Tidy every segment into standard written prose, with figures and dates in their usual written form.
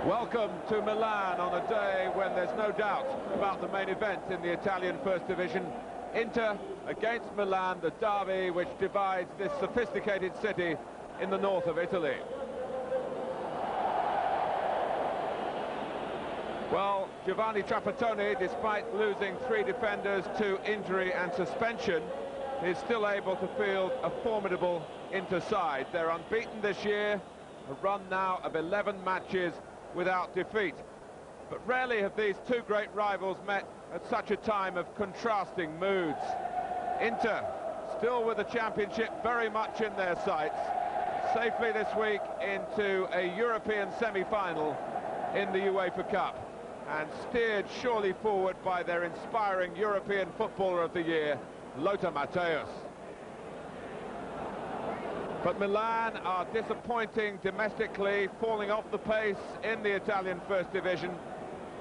Welcome to Milan on a day when there's no doubt about the main event in the Italian First Division. Inter against Milan, the derby which divides this sophisticated city in the north of Italy. Well, Giovanni Trapattoni, despite losing 3 defenders to injury and suspension, is still able to field a formidable Inter side. They're unbeaten this year, a run now of 11 matches without defeat. But rarely have these two great rivals met at such a time of contrasting moods. Inter, still with the championship very much in their sights, safely this week into a European semi-final in the UEFA Cup, and steered surely forward by their inspiring European Footballer of the Year, Matthaus. But Milan are disappointing domestically, falling off the pace in the Italian First Division,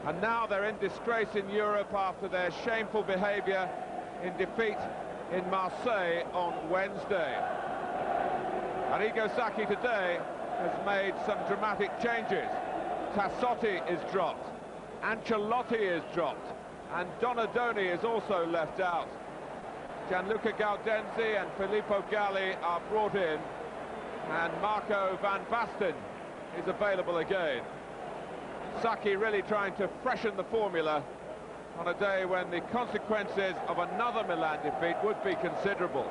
and now they're in disgrace in Europe after their shameful behaviour in defeat in Marseille on Wednesday. Arrigo Sacchi today has made some dramatic changes. Tassotti is dropped, Ancelotti is dropped, and Donadoni is also left out. Gianluca Gaudenzi and Filippo Galli are brought in, and Marco VanBasten is available again. Sacchi really trying to freshen the formula on a day when the consequences of another Milan defeat would be considerable.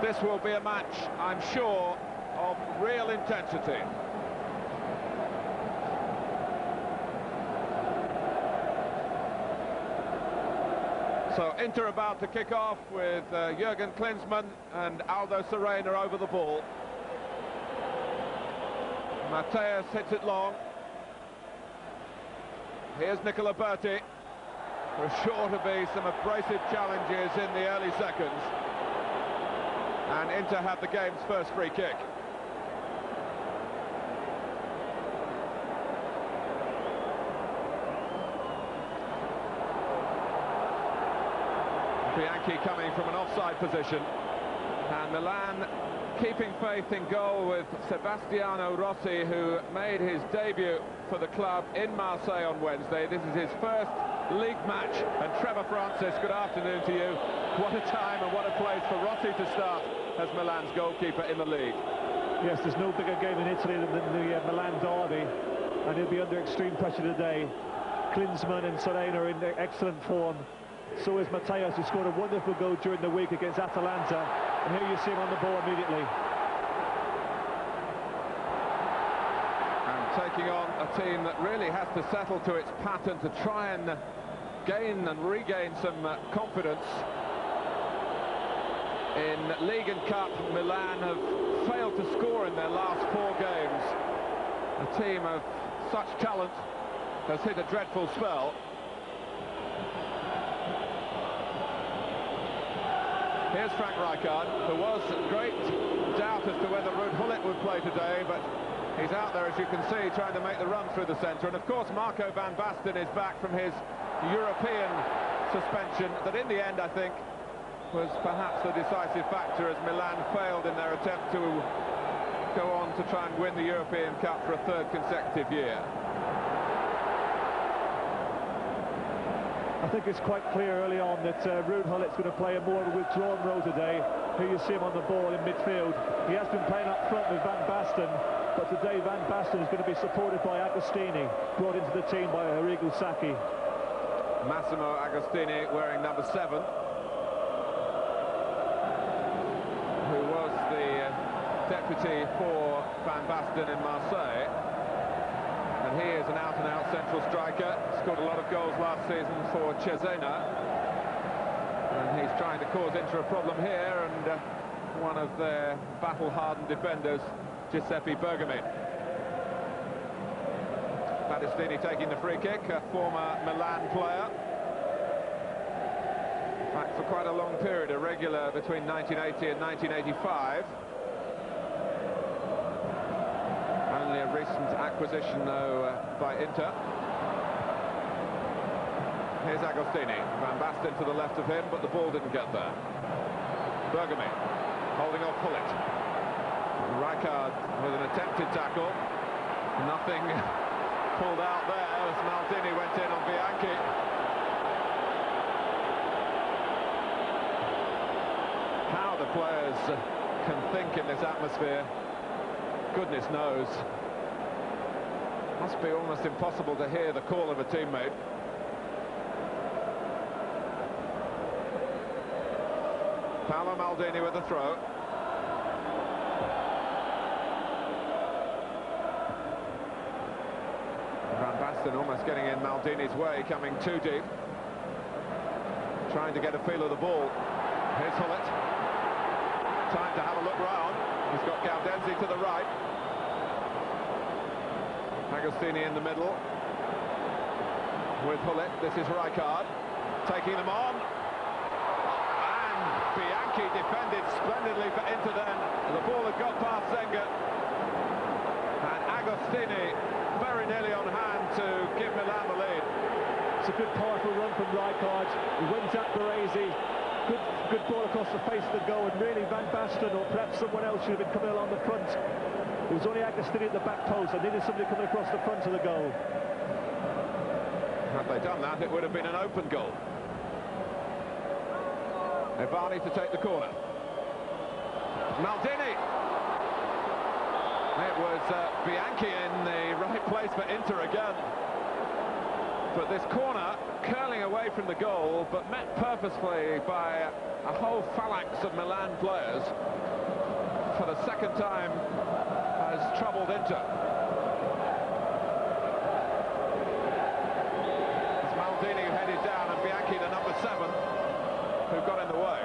This will be a match, I'm sure, of real intensity. So Inter about to kick off with Jurgen Klinsmann and Aldo Serena over the ball. Matthaus hits it long. Here's Nicola Berti. There's sure to be some abrasive challenges in the early seconds. And Inter have the game's first free kick. Bianchi coming from an offside position, and Milan keeping faith in goal with Sebastiano Rossi, who made his debut for the club in Marseille on Wednesday. This is his first league match, and Trevor Francis, good afternoon to you. What a time and what a place for Rossi to start as Milan's goalkeeper in the league. Yes, there's no bigger game in Italy than the Milan derby, and he'll be under extreme pressure today. Klinsmann and Serena are in excellent form. So is Matthaus, who scored a wonderful goal during the week against Atalanta. And here you see him on the ball immediately. And taking on a team that really has to settle to its pattern to try and gain and regain some confidence. In League and Cup, Milan have failed to score in their last 4 games. A team of such talent has hit a dreadful spell. Here's Frank Rijkaard. There was great doubt as to whether Ruud Gullit would play today, but he's out there, as you can see, trying to make the run through the centre. And of course Marco VanBasten is back from his European suspension that in the end, I think, was perhaps the decisive factor as Milan failed in their attempt to go on to try and win the European Cup for a 3rd consecutive year. I think it's quite clear early on that Ruud Gullit's going to play a more of a withdrawn role today. Here you see him on the ball in midfield. He has been playing up front with VanBasten, but today VanBasten is going to be supported by Agostini, brought into the team by Arrigo Sacchi. Massimo Agostini wearing number 7, who was the deputy for VanBasten in Marseille. And he is an out-and-out central striker. Scored a lot of goals last season for Cesena. And he's trying to cause Inter a problem here, and one of their battle-hardened defenders, Giuseppe Bergomi. Battistini taking the free kick, a former Milan player. In fact, for quite a long period, a regular between 1980 and 1985. Only a recent acquisition, though, by Inter. Here's Agostini. VanBasten to the left of him, but the ball didn't get there. Bergomi holding off Pullet. Rijkaard with an attempted tackle. Nothing pulled out there as Maldini went in on Bianchi. How the players can think in this atmosphere, goodness knows. Must be almost impossible to hear the call of a teammate. Paolo Maldini with the throw. VanBasten almost getting in Maldini's way, coming too deep. Trying to get a feel of the ball. Here's Hullet. Time to have a look round. He's got Gaudenzi to the right. Agostini in the middle. With Hullet, this is Rijkaard. Taking them on. Bianchi defended splendidly for Inter then. The ball had got past Zenga. And Agostini very nearly on hand to give Milan the lead. It's a good powerful run from Rijkaard. He wins at Baresi. Good ball across the face of the goal, and really VanBasten or perhaps someone else should have been coming along the front. It was only Agostini at the back post. I needed somebody coming across the front of the goal. Had they done that, it would have been an open goal. Giovanni to take the corner. Maldini. It was Bianchi in the right place for Inter again. But this corner curling away from the goal, but met purposefully by a whole phalanx of Milan players, for the second time has troubled Inter. It's Maldini who headed down, and Bianchi, the number 7, who got in the way.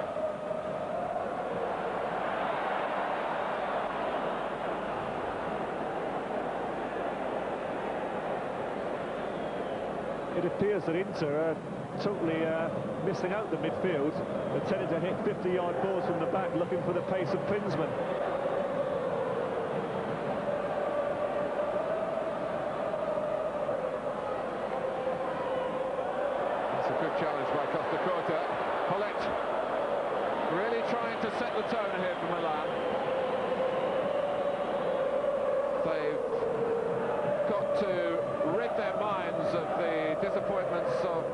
It appears that Inter are totally missing out the midfield. They're tending to hit 50-yard balls from the back, looking for the pace of Klinsmann. That's a good challenge by Costa Corta. Hullet really trying to set the tone here for Milan. They've got to rid their minds of the disappointments of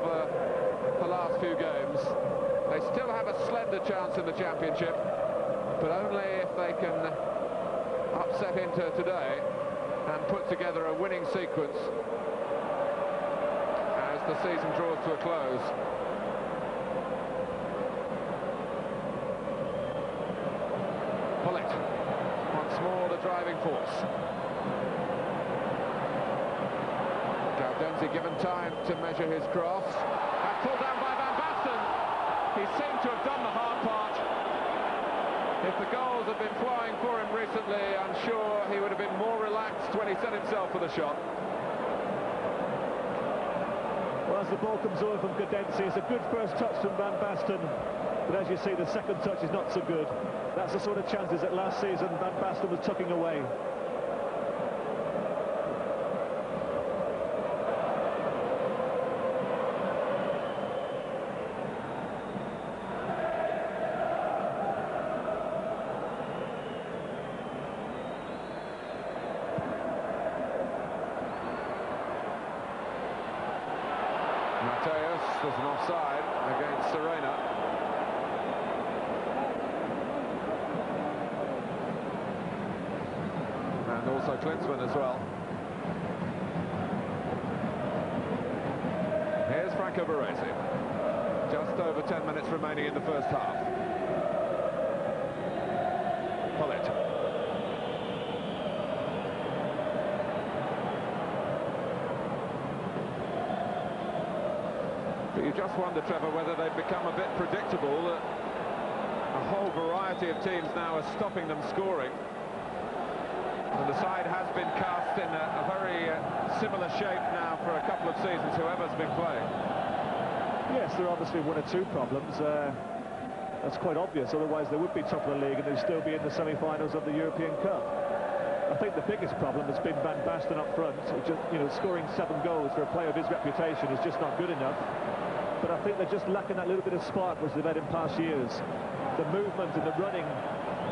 the last few games. They still have a slender chance in the championship, but only if they can upset Inter today and put together a winning sequence as the season draws to a close. Hullet, once more the driving force. Gaudenzi given time to measure his cross. And pulled down by VanBasten. He seemed to have done the hard part. If the goals had been flying for him recently, I'm sure he would have been more relaxed when he set himself for the shot. Well, as the ball comes over from Gaudenzi, it's a good first touch from VanBasten. But as you see, the second touch is not so good. That's the sort of chances that last season VanBasten was tucking away. Matthaus, there's an offside against Serena. And also Klinsmann as well. Here's Franco Baresi. Just over 10 minutes remaining in the first half. Hullet. But you just wonder, Trevor, whether they've become a bit predictable. A whole variety of teams now are stopping them scoring. And the side has been cast in a very similar shape now for a couple of seasons, whoever's been playing. Yes, there are obviously one or two problems. That's quite obvious, otherwise they would be top of the league and they'd still be in the semi-finals of the European Cup. I think the biggest problem has been VanBasten up front. Just, scoring 7 goals for a player of his reputation is just not good enough. But I think they're just lacking that little bit of spark which they've had in past years. the movement and the running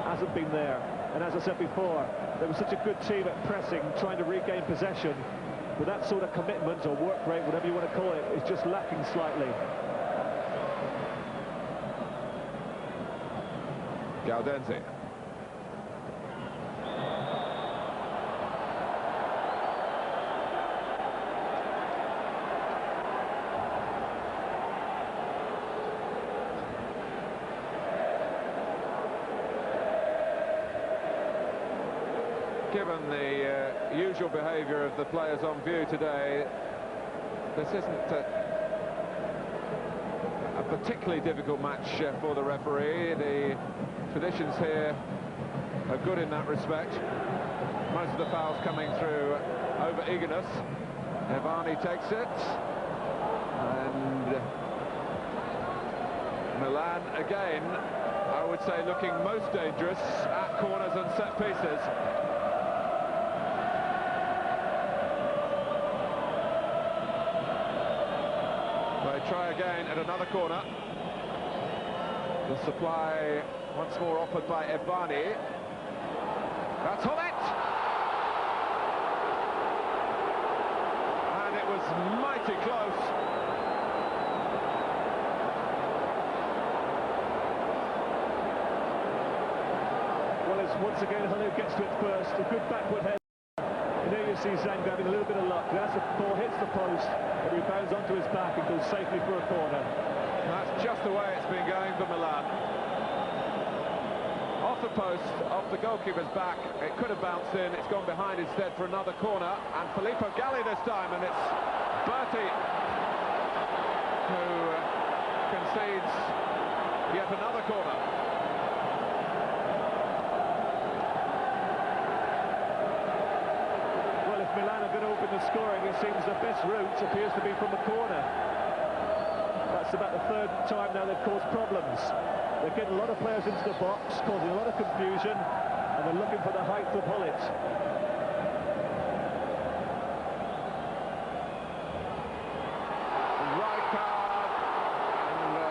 hasn't been there. And as I said before, there was such a good team at pressing, trying to regain possession. But that sort of commitment or work rate, whatever you want to call it, is just lacking slightly. Gaudenzi. Given the usual behaviour of the players on view today, this isn't a particularly difficult match for the referee. The traditions here are good in that respect. Most of the fouls coming through over eagerness. Giovanni takes it, and Milan again, I would say, looking most dangerous at corners and set pieces. Try again at another corner. The supply once more offered by Giovanni. That's on it! And it was mighty close. Well, it's once again who gets to it first. A good backward head. And there you see Zenga having a little bit of luck. As the ball hits the post, it rebounds onto his back and goes safely for a corner. That's just the way it's been going for Milan. Off the post, off the goalkeeper's back, it could have bounced in, it's gone behind instead for another corner, and Filippo Galli this time, and it's Berti who concedes yet another corner. Milan are going to open the scoring. It seems the best route appears to be from the corner. That's about the third time now they've caused problems. They're getting a lot of players into the box, causing a lot of confusion, and they're looking for the height to pull it. Right card, and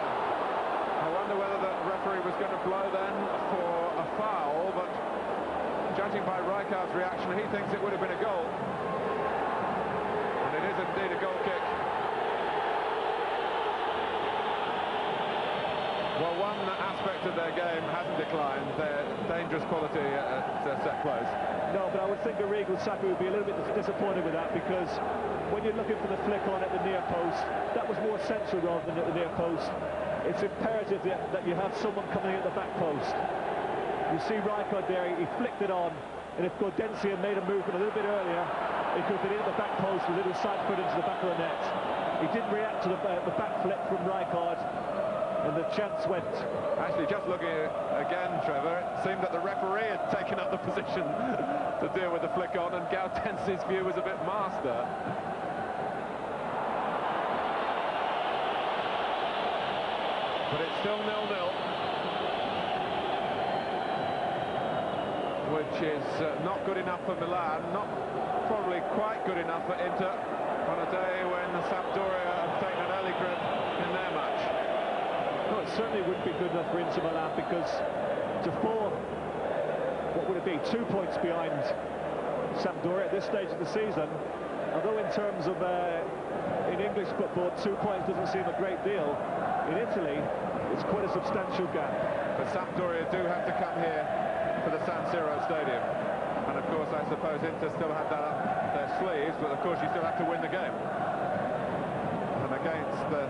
I wonder whether the referee was going to blow then for a foul, but judging by Rijkaard's reaction, he thinks it would have been a goal. And it is indeed a goal kick. Well, one aspect of their game hasn't declined, their dangerous quality at set plays. No, but I would think Arrigo Sacco would be a little bit disappointed with that, because when you're looking for the flick on at the near post, that was more central rather than at the near post. It's imperative that you have someone coming at the back post. You see Rijkaard there, he flicked it on, and if Gaudenzi had made a movement a little bit earlier, he could have been in the back post with a little side foot into the back of the net. He didn't react to the back flip from Rijkaard, and the chance went. Actually, just looking again, Trevor, it seemed that the referee had taken up the position to deal with the flick on, and Gaudenzi's view was a bit master. But it's still 0-0. Which is not good enough for Milan, not probably quite good enough for Inter on a day when Sampdoria have taken an early grip in their match. No, it certainly wouldn't be good enough for Inter Milan, because to fall, what would it be, 2 points behind Sampdoria at this stage of the season, although in terms of in English football 2 points doesn't seem a great deal, in Italy it's quite a substantial gap. But Sampdoria do have to come here for the San Siro stadium, and of course I suppose Inter still have that up their sleeves, but of course you still have to win the game. And against the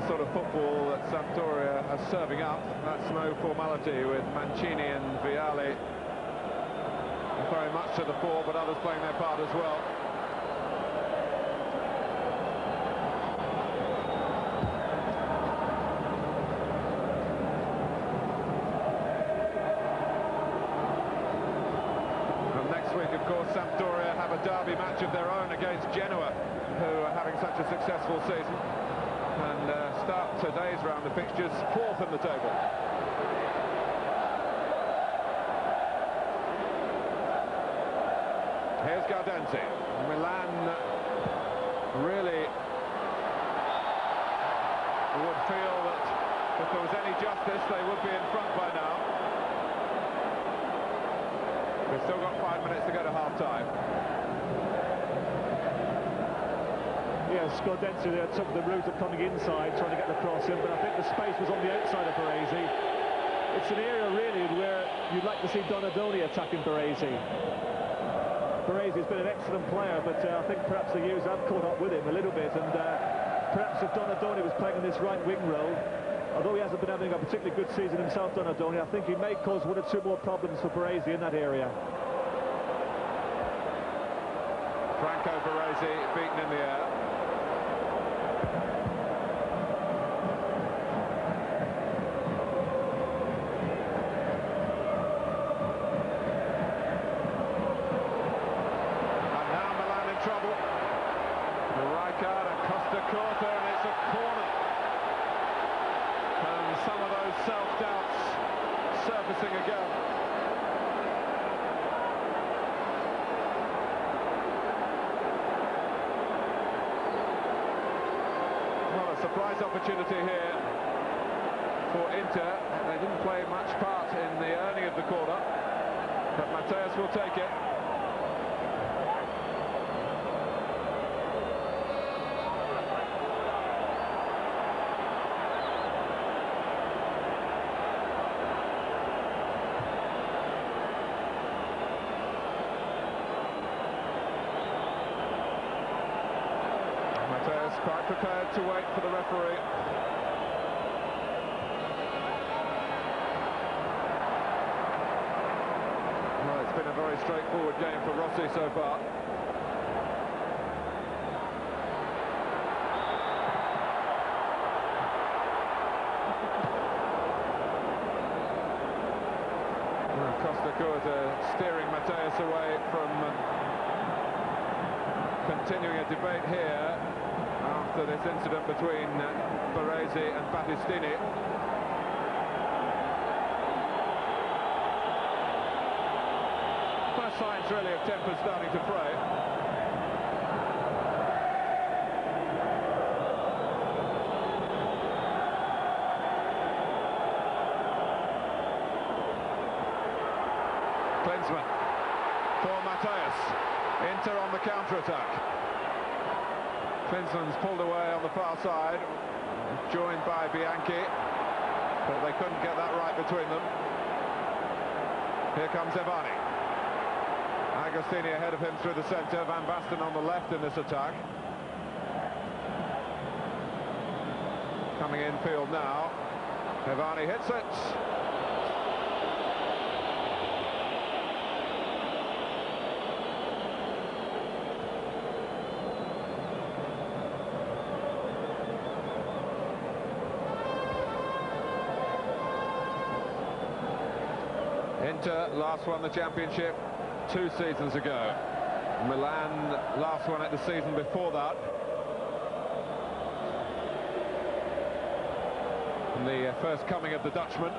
sort of football that Sampdoria are serving up, that's no formality, with Mancini and Vialli very much to the fore, but others playing their part as well. Sampdoria have a derby match of their own against Genoa, who are having such a successful season, and start today's round of fixtures fourth in the table. Here's Gaudenzi. Milan really would feel that If there was any justice, they would be in front by now. We've still got 5 minutes to go to half-time. Yeah, Scordenzi there took the route of coming inside, trying to get the cross in, but I think the space was on the outside of Baresi. It's an area, really, where you'd like to see Donadoni attacking Baresi. Baresi's been an excellent player, but I think perhaps the years have caught up with him a little bit, and perhaps if Donadoni was playing in this right wing role, although he hasn't been having a particularly good season himself, Donadoni, I think he may cause 1 or 2 more problems for Baresi in that area. Franco Baresi beaten in the air. And now Milan in trouble. Rijkaard and Costa Curta, and it's a corner. And some of those self-doubts surfacing again. Well, a surprise opportunity here for Inter. They didn't play much part in the earning of the corner, but Matthaus will take it. Quite prepared to wait for the referee. Well, it's been a very straightforward game for Rossi so far. Costa Curta steering Matthaus away from continuing a debate here after this incident between Baresi and Battistini. First signs really of temper starting to fray. Klinsmann for Matthaus. Inter on the counter-attack. Klinsmann's pulled away on the far side, joined by Bianchi, but they couldn't get that right between them. Here comes Giovanni. Agostini ahead of him through the centre, VanBasten on the left in this attack. Coming infield now, Giovanni hits it. Inter last won the championship 2 seasons ago. Milan last won it the season before that. And the first coming of the Dutchman.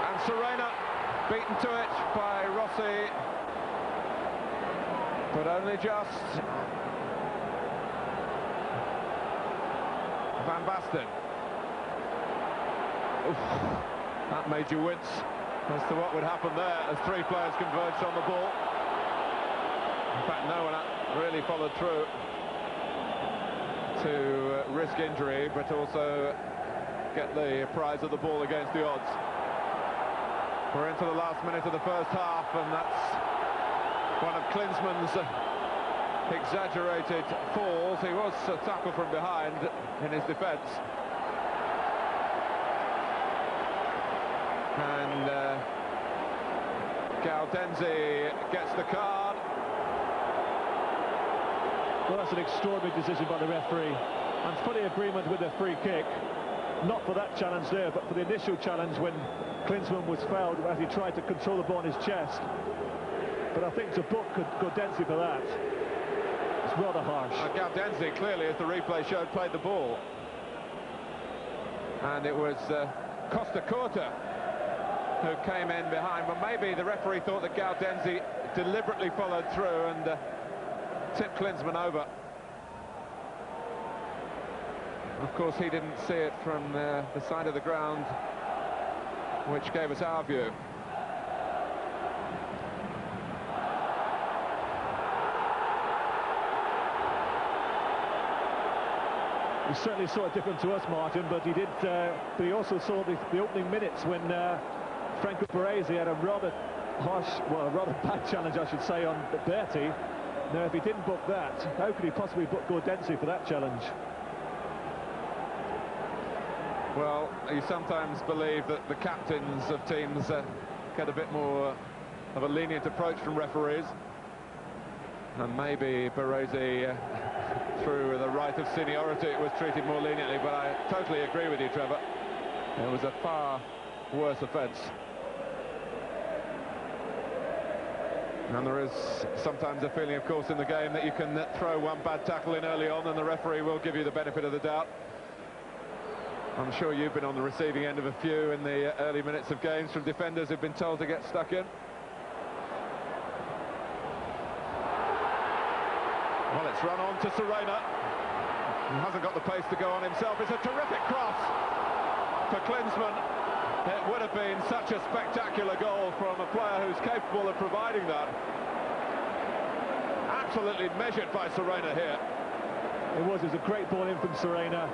And Serena beaten to it by Rossi, but only just. VanBasten. That made you wince as to what would happen there as 3 players converged on the ball. In fact, no one really followed through to risk injury, but also get the prize of the ball against the odds. We're into the last minute of the first half, and that's one of Klinsmann's exaggerated falls. He was tackled from behind in his defence. And Gaudenzi gets the card. Well, that's an extraordinary decision by the referee. I'm fully in agreement with the free kick. Not for that challenge there, but for the initial challenge when Klinsmann was fouled as he tried to control the ball in his chest. But I think to book Gaudenzi for that, it's rather harsh. Gaudenzi clearly, as the replay showed, played the ball. And it was Costa Curta who came in behind. But maybe the referee thought that Gaudenzi deliberately followed through and tipped Klinsmann over. Of course, he didn't see it from the side of the ground, which gave us our view. He certainly saw it different to us, Martin, but he also saw the opening minutes when Franco Baresi had a rather harsh, well, a rather bad challenge, I should say, on Berti. Now, if he didn't book that, how could he possibly book Gordensi for that challenge? Well, you sometimes believe that the captains of teams get a bit more of a lenient approach from referees, and maybe Baresi, through the right of seniority, was treated more leniently, but I totally agree with you, Trevor. It was a far worse offence. And there is sometimes a feeling, of course, in the game that you can throw one bad tackle in early on and the referee will give you the benefit of the doubt. I'm sure you've been on the receiving end of a few in the early minutes of games from defenders who've been told to get stuck in. Well, it's run on to Serena. He hasn't got the pace to go on himself. It's a terrific cross for Klinsmann. It would have been such a spectacular goal from a player who's capable of providing that. Absolutely measured by Serena here. It was a great ball in from Serena.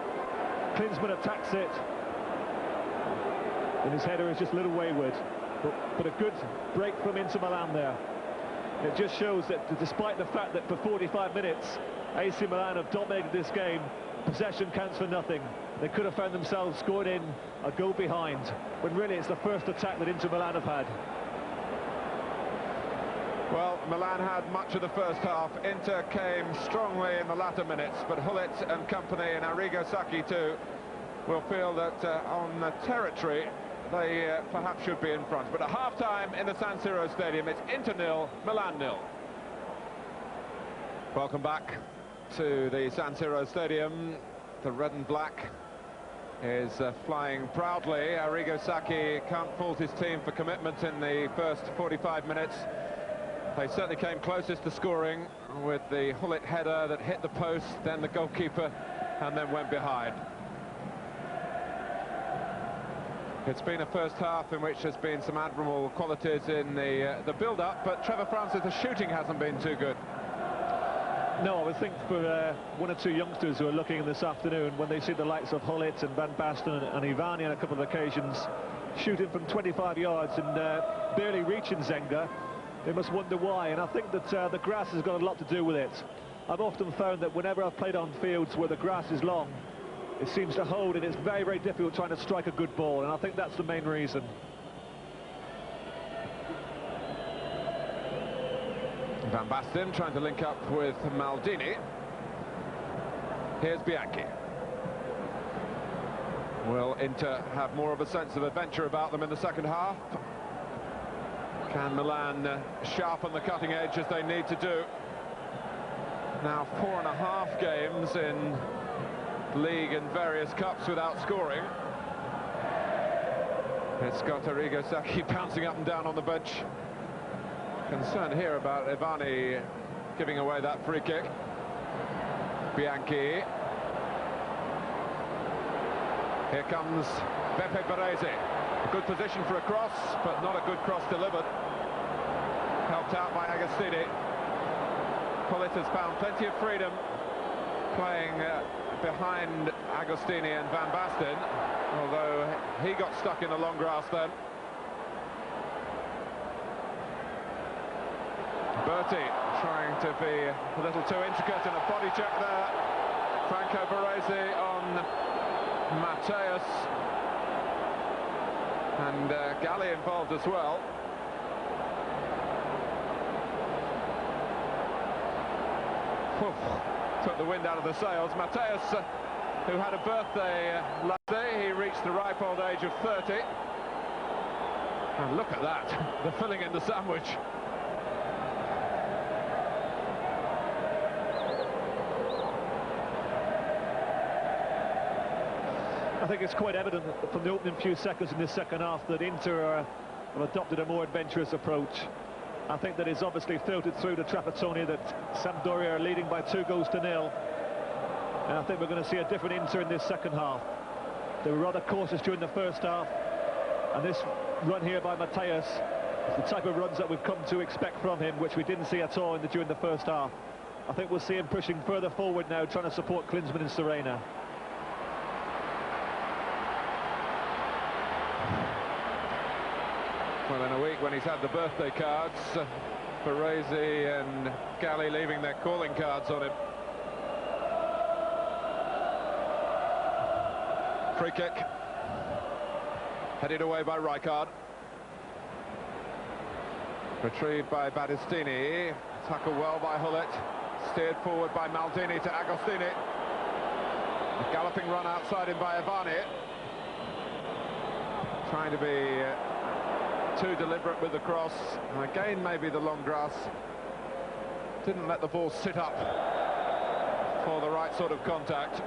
Klinsmann attacks it, and his header is just a little wayward, but a good break from Inter-Milan there. It just shows that despite the fact that for 45 minutes AC Milan have dominated this game, possession counts for nothing. They could have found themselves scored in a goal behind, when really it's the first attack that Inter-Milan have had. Well, Milan had much of the first half. Inter came strongly in the latter minutes, but Hullet and company, and Arrigo Sacchi too, will feel that on the territory they perhaps should be in front. But at half-time in the San Siro stadium, it's Inter 0, Milan 0. Welcome back to the San Siro stadium. The red and black is flying proudly. Arrigo Sacchi can't fault his team for commitment in the first 45 minutes. They certainly came closest to scoring with the Hullet header that hit the post, then the goalkeeper, and then went behind. It's been a first half in which there's been some admirable qualities in the build-up, but Trevor Francis, the shooting hasn't been too good. No, I would think for one or two youngsters who are looking this afternoon, when they see the likes of Hullet and VanBasten and Giovanni on a couple of occasions shooting from 25 yards and barely reaching Zenga, they must wonder why, and I think that the grass has got a lot to do with it. I've often found that whenever I've played on fields where the grass is long, it seems to hold, and it's very, very difficult trying to strike a good ball, and I think that's the main reason. VanBasten trying to link up with Maldini. Here's Bianchi. Will Inter have more of a sense of adventure about them in the second half? Can Milan sharpen the cutting edge as they need to do? Now 4.5 games in league and various cups without scoring. It's got Arrigo Sacchi bouncing up and down on the bench. Concern here about Ivani giving away that free kick. Bianchi. Here comes Beppe Baresi. A good position for a cross, but not a good cross delivered. Helped out by Agostini. Hullet has found plenty of freedom playing behind Agostini and VanBasten, although he got stuck in the long grass then. Berti trying to be a little too intricate, and a body check there. Franco Baresi on Matthaus. And Galli involved as well. Took the wind out of the sails. Matthaus, who had a birthday last day, he reached the ripe old age of 30. And look at that, the filling in the sandwich. I think it's quite evident from the opening few seconds in this second half that Inter have adopted a more adventurous approach. I think that it's obviously filtered through to Trapattoni that Sampdoria are leading by 2-0. And I think we're going to see a different Inter in this second half. They were rather cautious during the first half, and this run here by Matthaus is the type of runs that we've come to expect from him, which we didn't see at all during the first half. I think we'll see him pushing further forward now, trying to support Klinsmann and Serena. Well, in a week when he's had the birthday cards, Baresi and Galli leaving their calling cards on him. Free kick. Headed away by Rijkaard. Retrieved by Battistini. Tackled well by Hullet. Steered forward by Maldini to Agostini. A galloping run outside him by Ivani. Trying to be too deliberate with the cross. And again, maybe the long grass didn't let the ball sit up for the right sort of contact.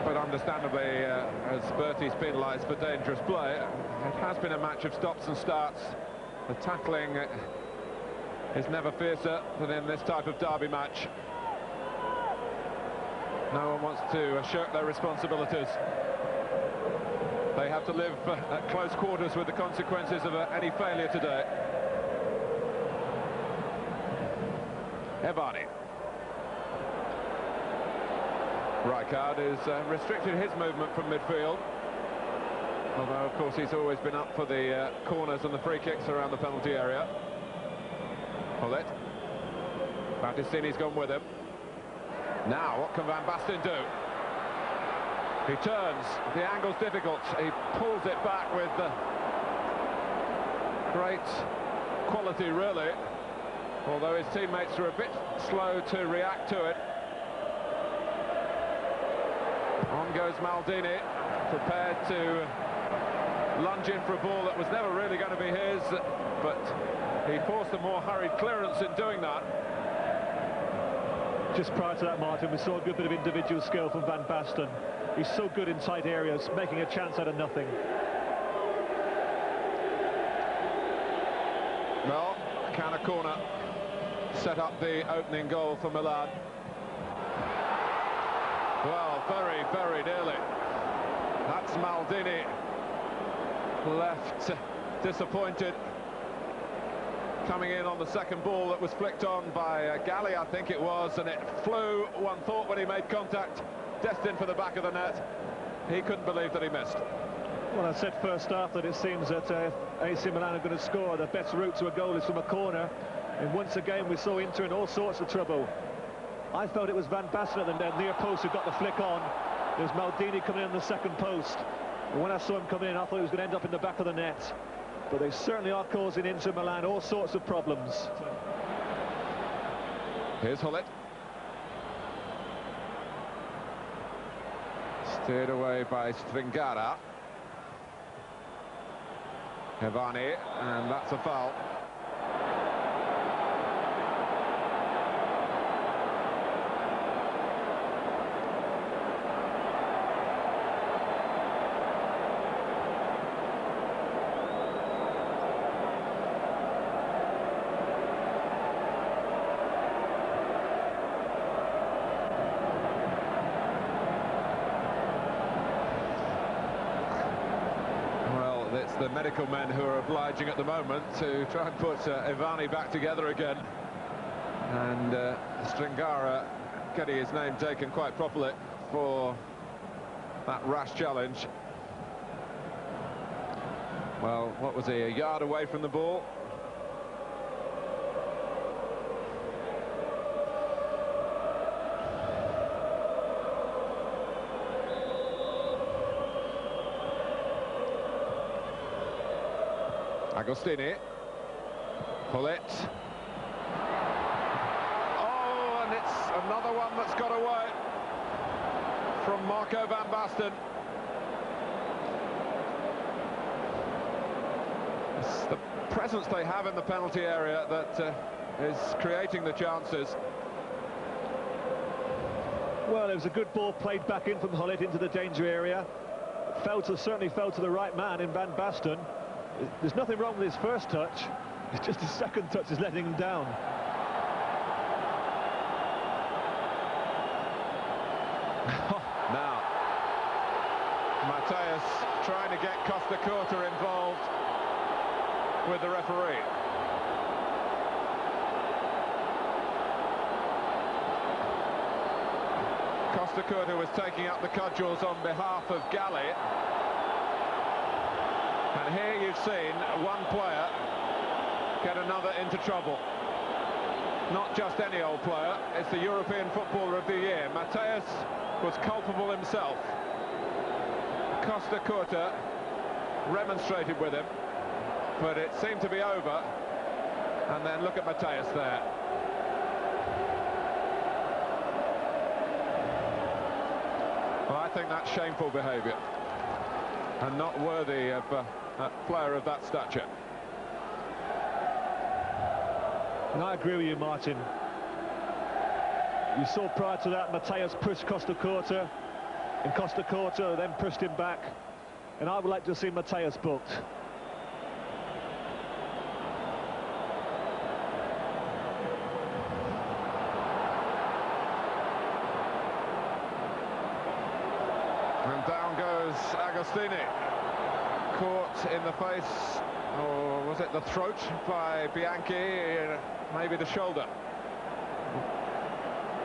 But understandably, as Berti's penalised for dangerous play, it has been a match of stops and starts. The tackling is never fiercer than in this type of derby match. No one wants to shirk their responsibilities. They have to live at close quarters with the consequences of any failure today. Ivani. Rijkaard has restricted his movement from midfield. Although, of course, he's always been up for the corners and the free kicks around the penalty area. Hullet. Battistini's gone with him. Now, what can VanBasten do? He turns. The angle's difficult. He pulls it back with great quality, really. Although his teammates are a bit slow to react to it. On goes Maldini, prepared to lunge in for a ball that was never really going to be his, but he forced a more hurried clearance in doing that. Just prior to that, Martin, we saw a good bit of individual skill from VanBasten. He's so good in tight areas, making a chance out of nothing. Well, can a corner set up the opening goal for Milan? Well, very, very nearly. That's Maldini, left disappointed. Coming in on the second ball that was flicked on by Galli, I think it was, and it flew, one thought, when he made contact, destined for the back of the net. He couldn't believe that he missed. Well, I said first half that it seems that AC Milan are going to score. The best route to a goal is from a corner, and once again we saw Inter in all sorts of trouble. I felt it was VanBasten at the near post who got the flick on. There's Maldini coming in on the second post. And when I saw him come in, I thought he was going to end up in the back of the net. But they certainly are causing Inter Milan all sorts of problems. Here's Hullet. Steered away by Stringara. Giovanni, and that's a foul. It's the medical men who are obliging at the moment to try and put Ivani back together again. And Stringara getting his name taken quite properly for that rash challenge. Well, what was he, a yard away from the ball? Agostini. Hullet. Oh, and it's another one that's got away from Marco VanBasten. It's the presence they have in the penalty area that is creating the chances. Well, it was a good ball played back in from Hullet into the danger area. Certainly fell to the right man in VanBasten. There's nothing wrong with his first touch. It's just his second touch is letting him down. Now, Matthaus trying to get Costa Curta involved with the referee. Costa Curta was taking up the cudgels on behalf of Galli. And here you've seen one player get another into trouble. Not just any old player, it's the European Footballer of the Year. Matthaus was culpable himself. Costa Curta remonstrated with him, but it seemed to be over. And then look at Matthaus there. Well, I think that's shameful behaviour and not worthy of a player of that stature. And I agree with you, Martin. You saw prior to that Matthaus pushed Costa Curta, and Costa Curta then pushed him back. And I would like to see Matthaus booked. And down goes Agostini, caught in the face, or was it the throat, by Bianchi, maybe the shoulder.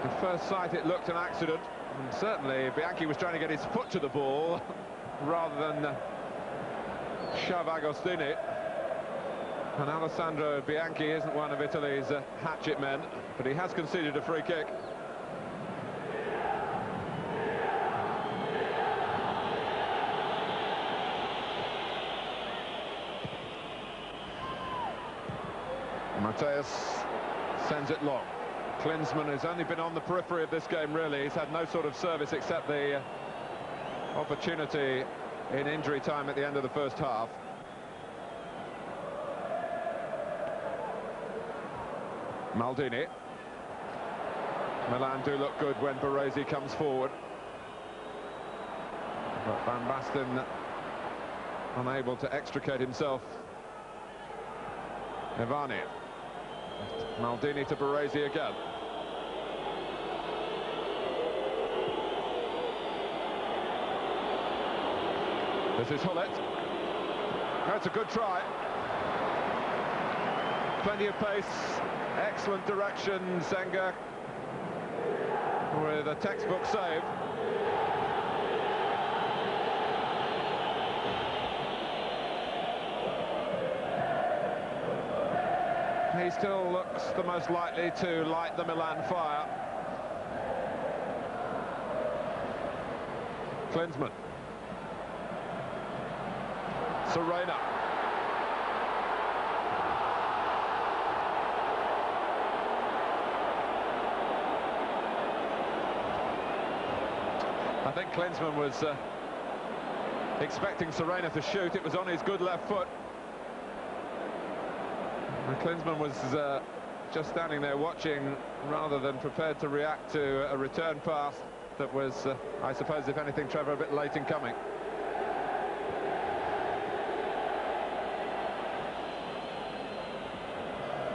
At first sight it looked an accident, and certainly Bianchi was trying to get his foot to the ball rather than shove Agostini. And Alessandro Bianchi isn't one of Italy's hatchet men, but he has conceded a free kick. Matthaus sends it long. Klinsmann has only been on the periphery of this game, really. He's had no sort of service except the opportunity in injury time at the end of the first half. Maldini. Milan do look good when Baresi comes forward. But VanBasten unable to extricate himself. Ivani. Maldini to Baresi again. This is Hullet. That's a good try. Plenty of pace, excellent direction. Zenga with a textbook save. He still looks the most likely to light the Milan fire. Klinsmann. Serena. I think Klinsmann was expecting Serena to shoot. It was on his good left foot. And Klinsmann was just standing there watching rather than prepared to react to a return pass that was, I suppose, if anything, Trevor, a bit late in coming.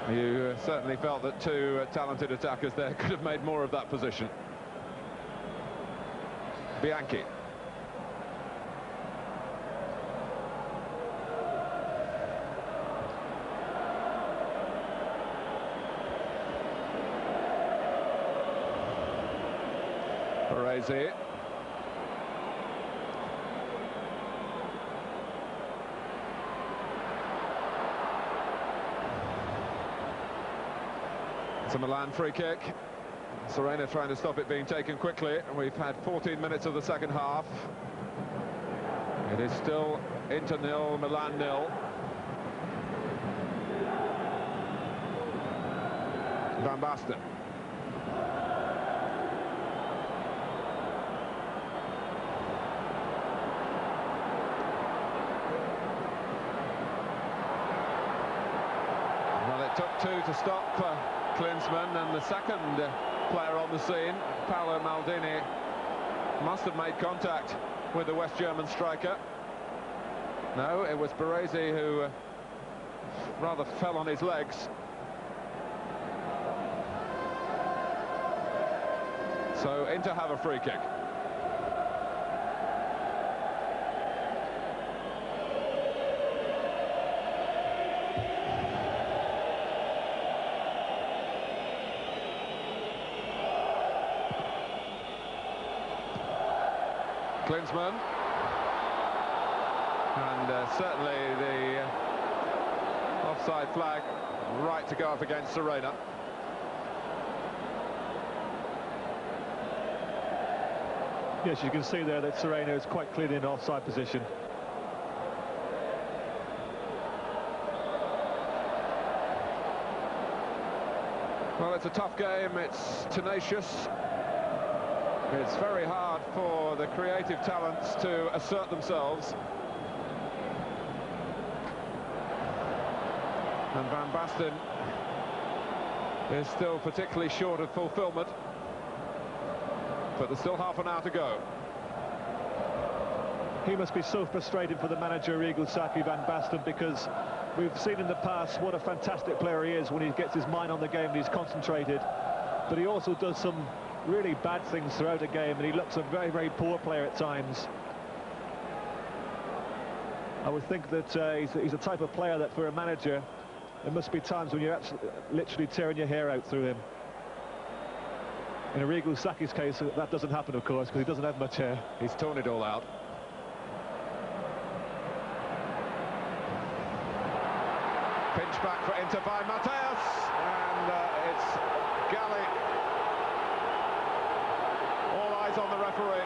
You certainly felt that two talented attackers there could have made more of that position. Bianchi. Baresi. It's a Milan free kick. Serena trying to stop it being taken quickly. We've had 14 minutes of the second half. It is still Inter 0, Milan 0. VanBasten. Well, it took two to stop Klinsmann, and the second player on the scene. Paolo Maldini must have made contact with the West German striker. No, it was Baresi who rather fell on his legs. So Inter have a free kick. Klinsmann, and certainly the offside flag right to go up against Serena. Yes, you can see there that Serena is quite clearly in offside position. Well, it's a tough game, it's tenacious. It's very hard for the creative talents to assert themselves. And VanBasten is still particularly short of fulfillment. But there's still half an hour to go. He must be so frustrated for the manager, VanBasten, because we've seen in the past what a fantastic player he is when he gets his mind on the game and he's concentrated. But he also does some really bad things throughout the game, and he looks a very, very poor player at times. I would think that he's a type of player that for a manager, there must be times when you're actually literally tearing your hair out through him. In Arrigo Sacchi's case, that doesn't happen, of course, because he doesn't have much hair. He's torn it all out. Pinch back for Inter by Matthaus, and it's Galli. All eyes on the referee.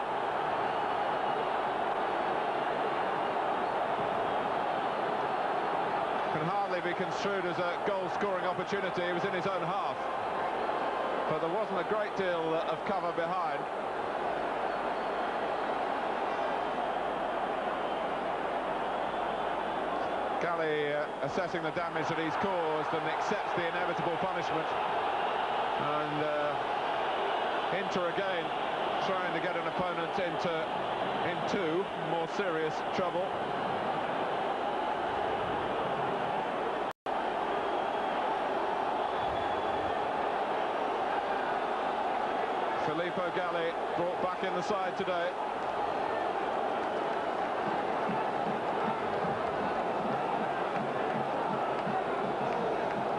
Can hardly be construed as a goal-scoring opportunity. He was in his own half. But there wasn't a great deal of cover behind. Galli assessing the damage that he's caused and accepts the inevitable punishment. And Inter again trying to get an opponent into more serious trouble. Filippo Galli brought back in the side today.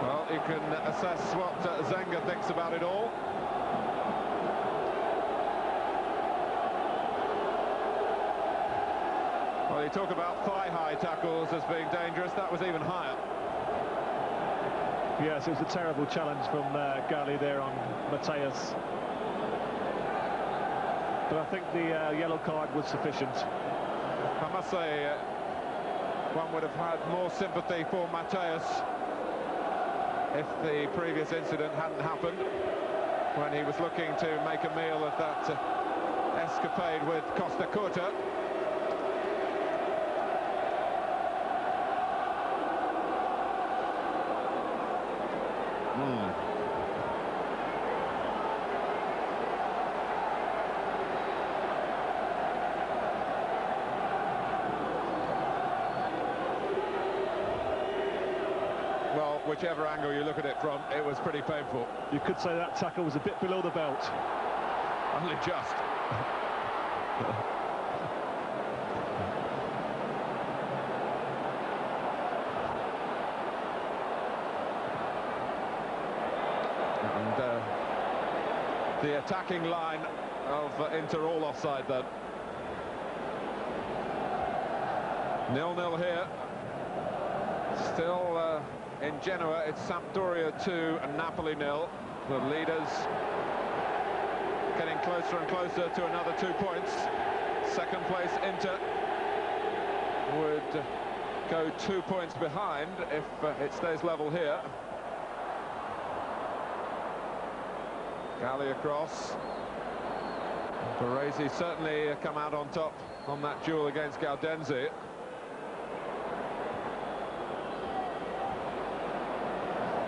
Well, you can assess what Zenga thinks about it all. Well, you talk about thigh-high tackles as being dangerous. That was even higher. Yes, it was a terrible challenge from Galli there on Matthaus. But I think the yellow card was sufficient. I must say, one would have had more sympathy for Matthaus if the previous incident hadn't happened, when he was looking to make a meal of that escapade with Costa Curta. Well, whichever angle you look at it from, it was pretty painful. You could say that tackle was a bit below the belt. Only just. And the attacking line of Inter all offside then. 0-0 here. Still in Genoa, it's Sampdoria 2 and Napoli 0. The leaders getting closer and closer to another 2 points. Second place Inter would go 2 points behind if it stays level here. Galli across. Baresi certainly come out on top on that duel against Gaudenzi.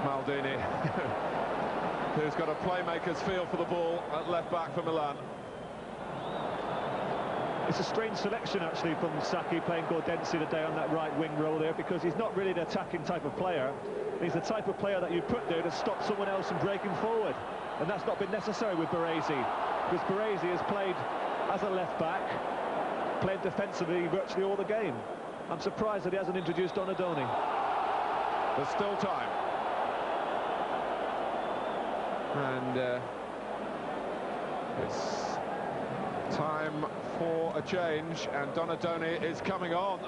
Maldini who's got a playmaker's feel for the ball at left-back for Milan. It's a strange selection, actually, from Sacchi playing Gordensi today on that right wing role there, because he's not really an attacking type of player. He's the type of player that you put there to stop someone else from breaking forward. And that's not been necessary with Baresi, because Baresi has played as a left-back, played defensively virtually all the game. I'm surprised that he hasn't introduced Donadoni. There's still time. And it's time for a change, and Donadoni is coming on.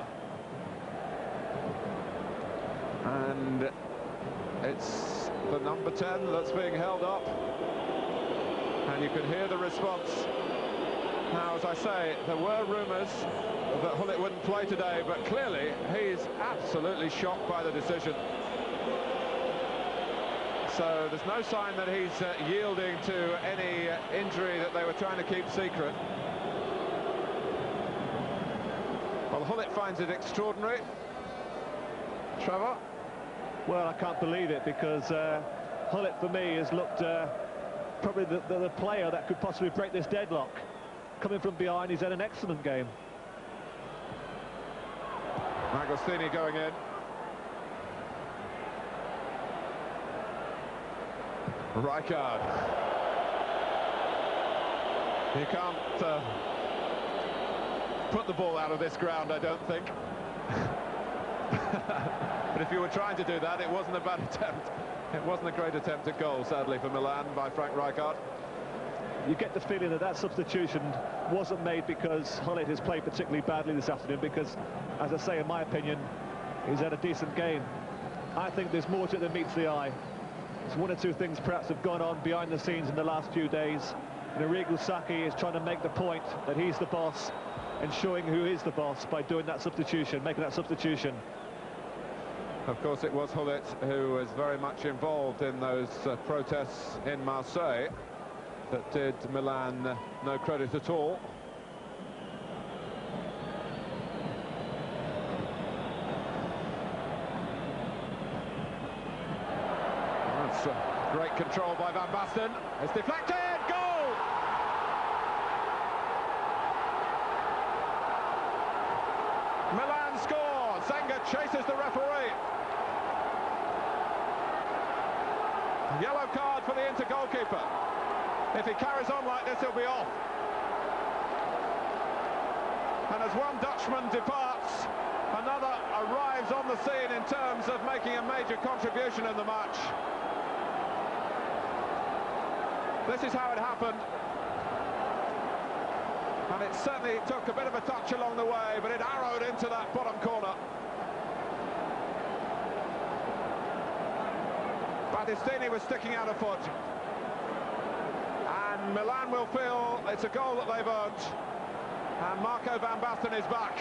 And it's the number 10 that's being held up. And you can hear the response. Now, as I say, there were rumours that Gullit wouldn't play today, but clearly he's absolutely shocked by the decision. So there's no sign that he's yielding to any injury that they were trying to keep secret. Well, Gullit finds it extraordinary. Trevor? Well, I can't believe it, because Gullit, for me, has looked probably the player that could possibly break this deadlock. Coming from behind, he's had an excellent game. Battistini going in. Rijkaard. You can't put the ball out of this ground, I don't think. But if you were trying to do that, it wasn't a bad attempt. It wasn't a great attempt at goal, sadly, for Milan by Frank Rijkaard. You get the feeling that that substitution wasn't made because Gullit has played particularly badly this afternoon, because, as I say, in my opinion, he's had a decent game. I think there's more to it than meets the eye. There's one or two things perhaps have gone on behind the scenes in the last few days. And Arrigo Sacchi is trying to make the point that he's the boss and showing who is the boss by doing that substitution, making that substitution. Of course, it was Gullit who was very much involved in those protests in Marseille that did Milan no credit at all. That's great control by VanBasten. It's deflected, goal! Milan score. Zenga chases the referee. Yellow card for the Inter goalkeeper. If he carries on like this, he'll be off. And as one Dutchman departs, another arrives on the scene in terms of making a major contribution in the match. This is how it happened. And it certainly took a bit of a touch along the way, but it arrowed into that bottom corner. Battistini was sticking out a foot. And Milan will feel it's a goal that they've earned. And Marco VanBasten is back.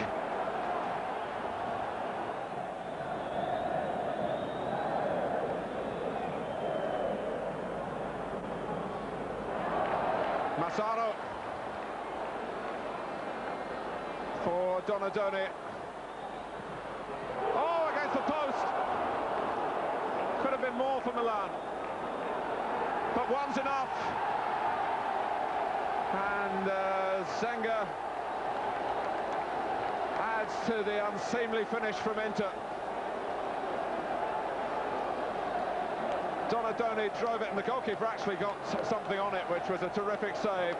Massaro for Donadoni. Oh, against the post. Could have been more for Milan. But one's enough. And Zenga adds to the unseemly finish from Inter. Donadoni drove it, and the goalkeeper actually got something on it, which was a terrific save.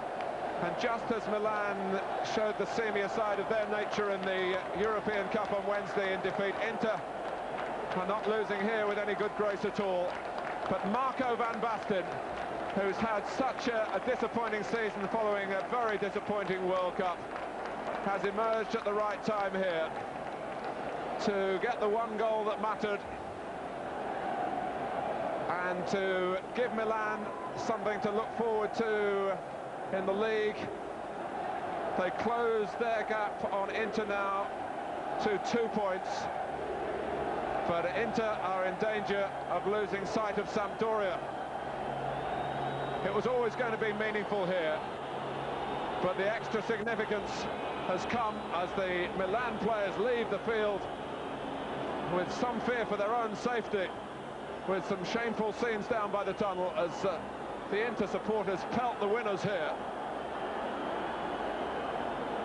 And just as Milan showed the seamier side of their nature in the European Cup on Wednesday in defeat, Inter are not losing here with any good grace at all. But Marco VanBasten, who's had such a disappointing season following a very disappointing World Cup, has emerged at the right time here to get the one goal that mattered and to give Milan something to look forward to in the league. They close their gap on Inter now to 2 points, but Inter are in danger of losing sight of Sampdoria. It was always going to be meaningful here, but the extra significance has come as the Milan players leave the field with some fear for their own safety. with some shameful scenes down by the tunnel as the Inter supporters pelt the winners here.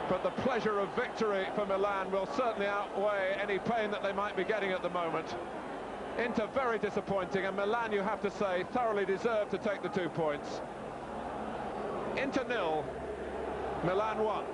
But the pleasure of victory for Milan will certainly outweigh any pain that they might be getting at the moment. Inter very disappointing, and Milan, you have to say, thoroughly deserved to take the 2 points. Inter 0, Milan 1.